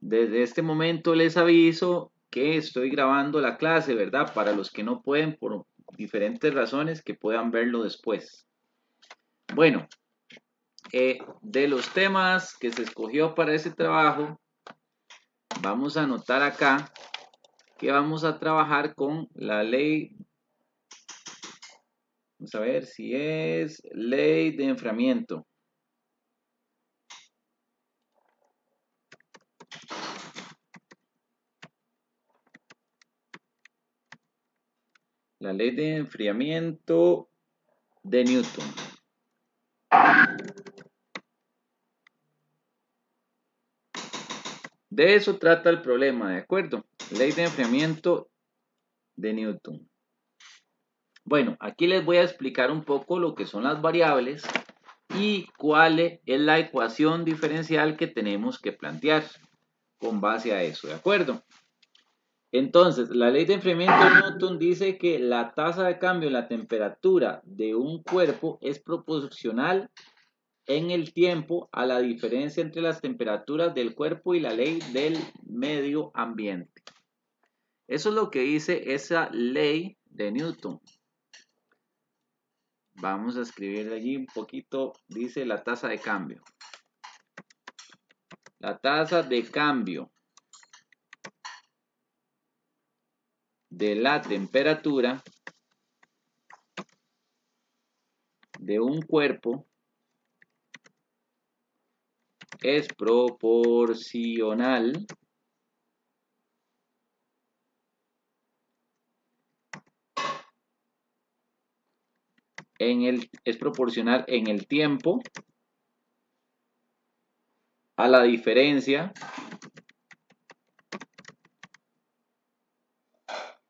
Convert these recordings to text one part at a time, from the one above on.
Desde este momento les aviso que estoy grabando la clase, ¿verdad? Para los que no pueden por diferentes razones que puedan verlo después. Bueno, de los temas que se escogió para ese trabajo, vamos a anotar acá que vamos a trabajar con la ley. Vamos a ver si es ley de enfriamiento. La ley de enfriamiento de Newton. De eso trata el problema, ¿de acuerdo? Ley de enfriamiento de Newton. Bueno, aquí les voy a explicar un poco lo que son las variables y cuál es la ecuación diferencial que tenemos que plantear con base a eso, ¿de acuerdo? Entonces, la ley de enfriamiento de Newton dice que la tasa de cambio en la temperatura de un cuerpo es proporcional en el tiempo a la diferencia entre las temperaturas del cuerpo y la ley del medio ambiente. Eso es lo que dice esa ley de Newton. Vamos a escribir allí un poquito, dice la tasa de cambio. La tasa de cambio de la temperatura de un cuerpo es proporcional en el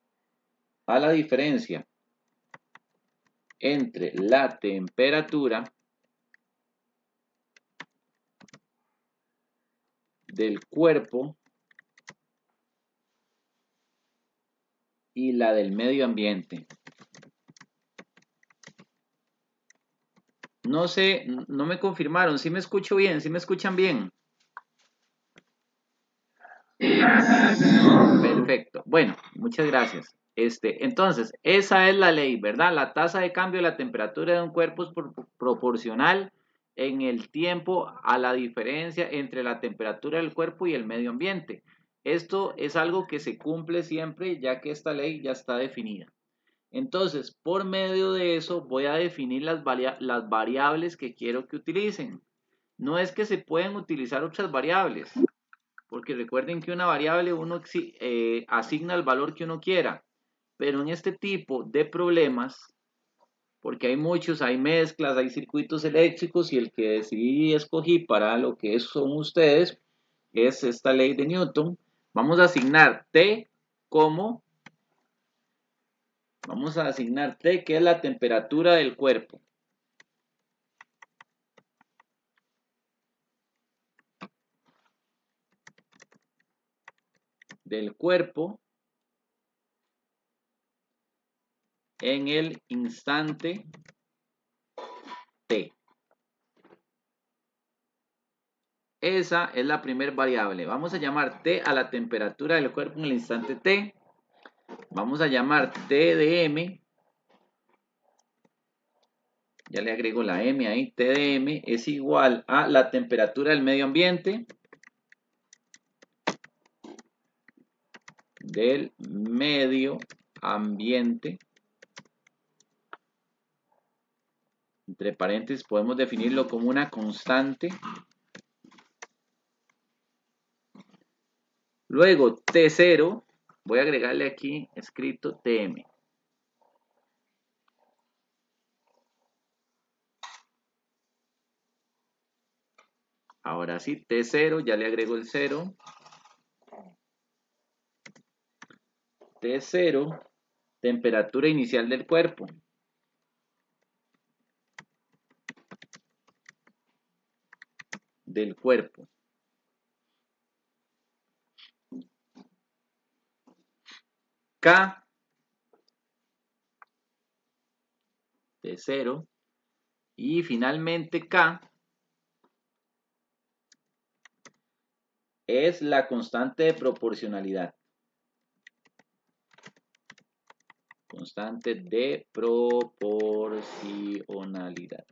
tiempo a la diferencia entre la temperatura del cuerpo y la del medio ambiente. No sé, no me confirmaron. ¿Sí me escucho bien? ¿Sí me escuchan bien? Perfecto. Bueno, muchas gracias. Entonces, esa es la ley, ¿verdad? La tasa de cambio de la temperatura de un cuerpo es proporcional en el tiempo a la diferencia entre la temperatura del cuerpo y el medio ambiente. Esto es algo que se cumple siempre, ya que esta ley ya está definida. Entonces, por medio de eso, voy a definir las variables que quiero que utilicen. No es que se pueden utilizar otras variables, porque recuerden que una variable uno asigna el valor que uno quiera, pero en este tipo de problemas, porque hay muchos, hay mezclas, hay circuitos eléctricos y el que decidí y escogí para lo que son ustedes es esta ley de Newton. Vamos a asignar T como, vamos a asignar T, que es la temperatura del cuerpo. Del cuerpo en el instante T. Esa es la primera variable. Vamos a llamar T a la temperatura del cuerpo en el instante T. Vamos a llamar T de M. Ya le agrego la M ahí. T de M es igual a la temperatura del medio ambiente. Del medio ambiente. Entre paréntesis podemos definirlo como una constante. Luego T0, voy a agregarle aquí escrito Tm. Ahora sí, T0, ya le agrego el 0. T0, temperatura inicial del cuerpo. Del cuerpo. K de 0 y finalmente K es la constante de proporcionalidad. Constante de proporcionalidad.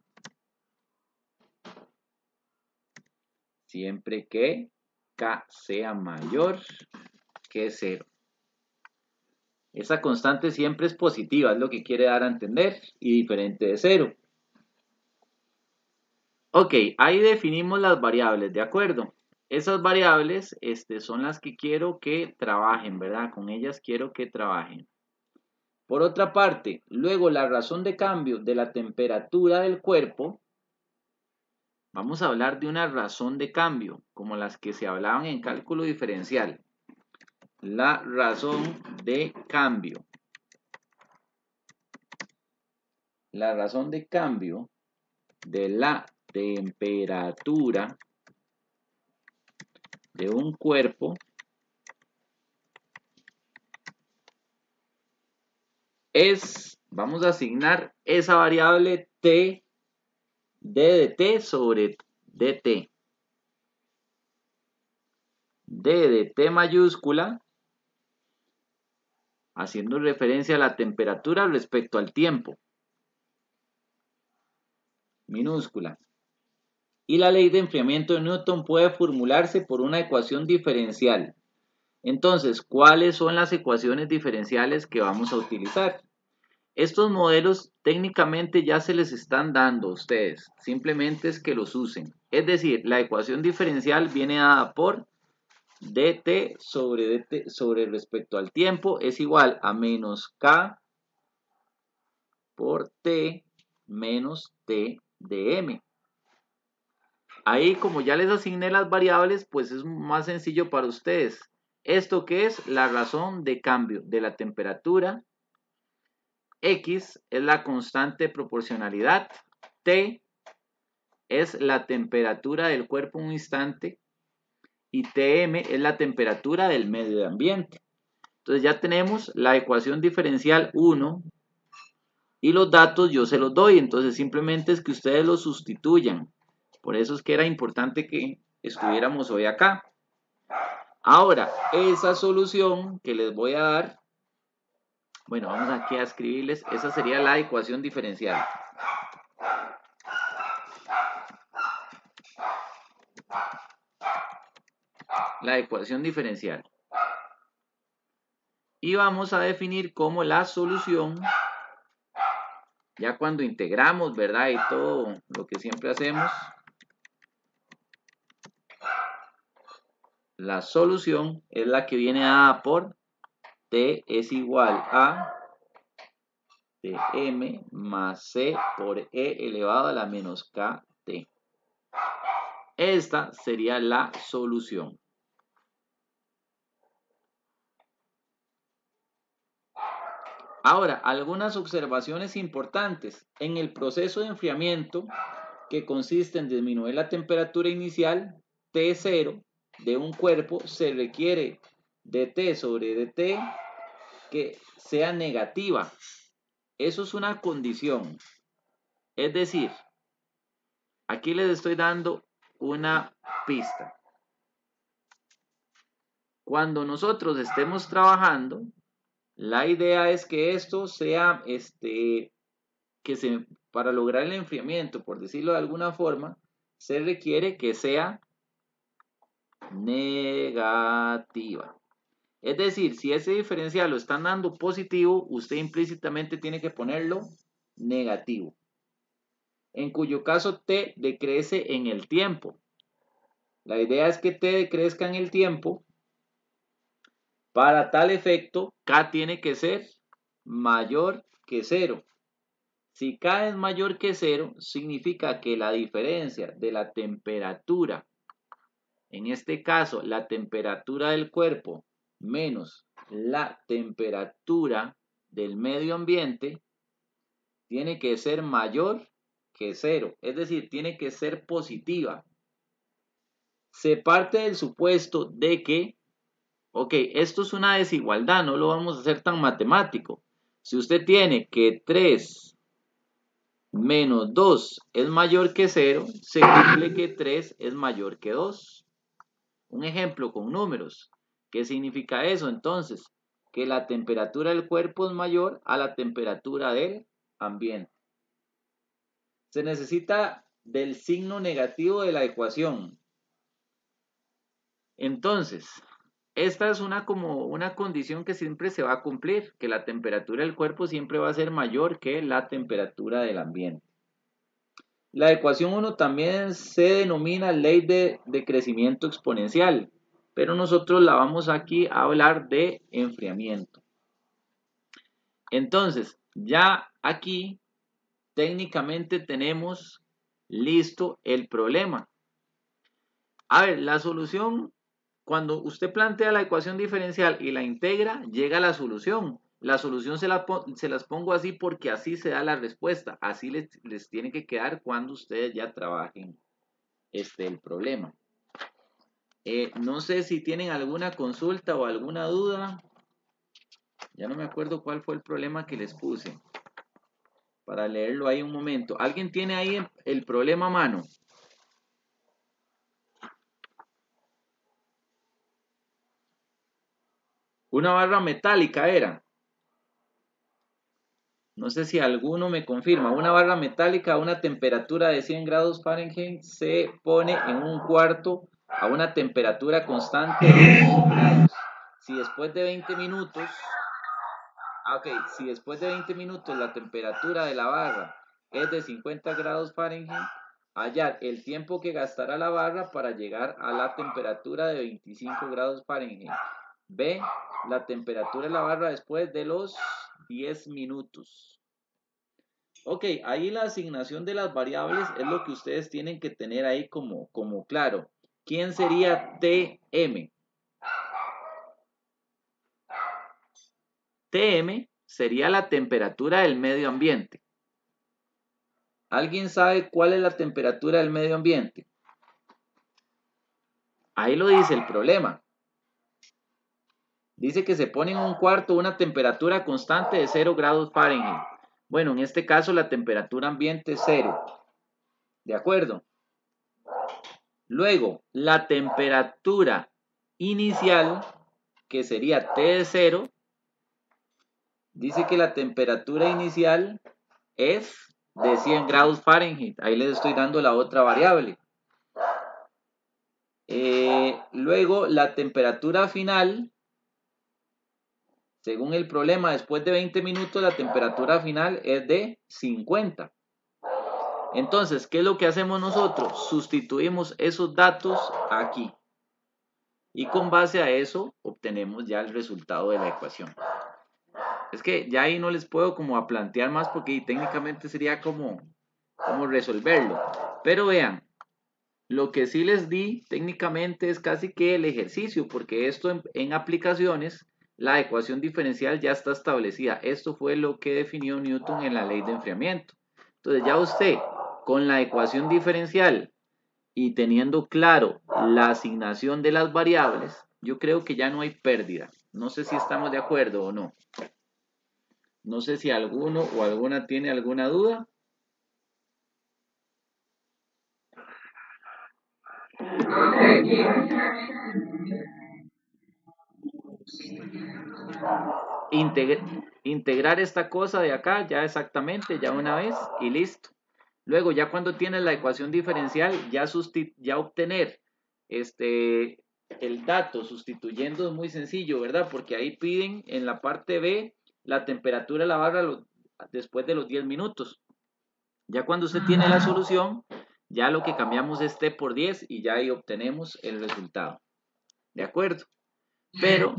Siempre que K sea mayor que 0. Esa constante siempre es positiva, es lo que quiere dar a entender, y diferente de 0. Ok, ahí definimos las variables, ¿de acuerdo? Esas variables son las que quiero que trabajen, ¿verdad? Con ellas quiero que trabajen. Por otra parte, luego la razón de cambio de la temperatura del cuerpo, vamos a hablar de una razón de cambio, como las que se hablaban en cálculo diferencial. La razón de cambio. La razón de cambio de la temperatura de un cuerpo es, vamos a asignar esa variable T, D de T sobre dt. D de T mayúscula, haciendo referencia a la temperatura respecto al tiempo, minúscula. Y la ley de enfriamiento de Newton puede formularse por una ecuación diferencial. Entonces, ¿cuáles son las ecuaciones diferenciales que vamos a utilizar? Estos modelos técnicamente ya se les están dando a ustedes, simplemente es que los usen. Es decir, la ecuación diferencial viene dada por dt sobre respecto al tiempo es igual a menos k por t menos t de m. Ahí, como ya les asigné las variables, pues es más sencillo para ustedes. ¿Esto qué es? La razón de cambio de la temperatura. X es la constante de proporcionalidad. T es la temperatura del cuerpo en un instante. Y Tm es la temperatura del medio ambiente. Entonces ya tenemos la ecuación diferencial 1. Y los datos yo se los doy. Entonces simplemente es que ustedes los sustituyan. Por eso es que era importante que estuviéramos hoy acá. Ahora, esa solución que les voy a dar, bueno, vamos aquí a escribirles, esa sería la ecuación diferencial. La ecuación diferencial. Y vamos a definir como la solución, ya cuando integramos, ¿verdad? Y todo lo que siempre hacemos. La solución es la que viene dada por T es igual a Tm más C por E elevado a la menos KT. Esta sería la solución. Ahora, algunas observaciones importantes. En el proceso de enfriamiento, que consiste en disminuir la temperatura inicial, T0, de un cuerpo, se requiere de T sobre dt que sea negativa. Eso es una condición. Es decir, aquí les estoy dando una pista. Cuando nosotros estemos trabajando, la idea es que esto sea, para lograr el enfriamiento, por decirlo de alguna forma, se requiere que sea negativa. Es decir, si ese diferencial lo están dando positivo, usted implícitamente tiene que ponerlo negativo. En cuyo caso T decrece en el tiempo. La idea es que T decrezca en el tiempo. Para tal efecto, K tiene que ser mayor que 0. Si K es mayor que 0, significa que la diferencia de la temperatura, en este caso la temperatura del cuerpo menos la temperatura del medio ambiente, tiene que ser mayor que 0. Es decir, tiene que ser positiva. Se parte del supuesto de que, ok, esto es una desigualdad, no lo vamos a hacer tan matemático. Si usted tiene que 3 menos 2 es mayor que 0, se cumple que 3 es mayor que 2. un ejemplo con números. ¿Qué significa eso? Entonces, que la temperatura del cuerpo es mayor a la temperatura del ambiente. Se necesita del signo negativo de la ecuación. Entonces, esta es como una condición que siempre se va a cumplir, que la temperatura del cuerpo siempre va a ser mayor que la temperatura del ambiente. La ecuación 1 también se denomina ley de crecimiento exponencial, pero nosotros la vamos aquí a hablar de enfriamiento. Entonces, ya aquí técnicamente tenemos listo el problema. A ver, la solución, cuando usted plantea la ecuación diferencial y la integra, llega a la solución. La solución se las pongo así porque así se da la respuesta. Así les tiene que quedar cuando ustedes ya trabajen el problema. No sé si tienen alguna consulta o alguna duda. Ya no me acuerdo cuál fue el problema que les puse. Para leerlo ahí un momento. ¿Alguien tiene ahí el problema a mano? Una barra metálica era. No sé si alguno me confirma. Una barra metálica a una temperatura de 100 grados Fahrenheit se pone en un cuarto a una temperatura constante de 100 grados. Si después de 20 minutos, si después de 20 minutos la temperatura de la barra es de 50 grados Fahrenheit, hallar el tiempo que gastará la barra para llegar a la temperatura de 25 grados Fahrenheit. B, la temperatura de la barra después de los 10 minutos. Ok, ahí la asignación de las variables es lo que ustedes tienen que tener ahí como claro. ¿Quién sería TM? TM sería la temperatura del medio ambiente. ¿Alguien sabe cuál es la temperatura del medio ambiente? Ahí lo dice el problema. Dice que se pone en un cuarto una temperatura constante de 0 grados Fahrenheit. Bueno, en este caso la temperatura ambiente es 0. ¿De acuerdo? Luego, la temperatura inicial, que sería T de 0, dice que la temperatura inicial es de 100 grados Fahrenheit. Ahí les estoy dando la otra variable. Luego, la temperatura final, según el problema, después de 20 minutos, la temperatura final es de 50. Entonces, ¿qué es lo que hacemos nosotros? Sustituimos esos datos aquí. Y con base a eso, obtenemos ya el resultado de la ecuación. Es que ya ahí no les puedo como a plantear más porque técnicamente sería como resolverlo. Pero vean, lo que sí les di técnicamente es casi que el ejercicio, porque esto en aplicaciones, la ecuación diferencial ya está establecida. Esto fue lo que definió Newton en la ley de enfriamiento. Entonces ya usted, con la ecuación diferencial y teniendo claro la asignación de las variables, yo creo que ya no hay pérdida. No sé si estamos de acuerdo o no. No sé si alguno o alguna tiene alguna duda. Integrar esta cosa de acá ya exactamente, ya una vez y listo. Luego ya cuando tienes la ecuación diferencial, ya obtener el dato sustituyendo es muy sencillo, ¿verdad? Porque ahí piden en la parte B la temperatura de la barra después de los 10 minutos. Ya cuando usted tiene la solución, ya lo que cambiamos es T por 10 y ya ahí obtenemos el resultado. ¿De acuerdo? Pero,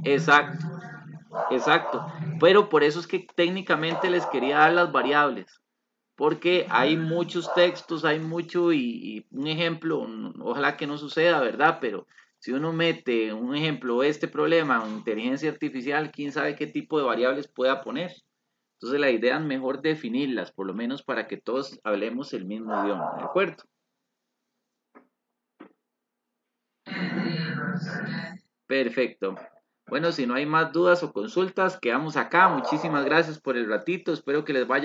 exacto. Pero por eso es que técnicamente les quería dar las variables. Porque hay muchos textos, hay mucho y un ejemplo, ojalá que no suceda, ¿verdad? Pero si uno mete un ejemplo, este problema en inteligencia artificial, quién sabe qué tipo de variables pueda poner. Entonces la idea es mejor definirlas, por lo menos para que todos hablemos el mismo idioma, ¿de acuerdo? Perfecto. Bueno, si no hay más dudas o consultas, quedamos acá. Muchísimas gracias por el ratito. Espero que les vaya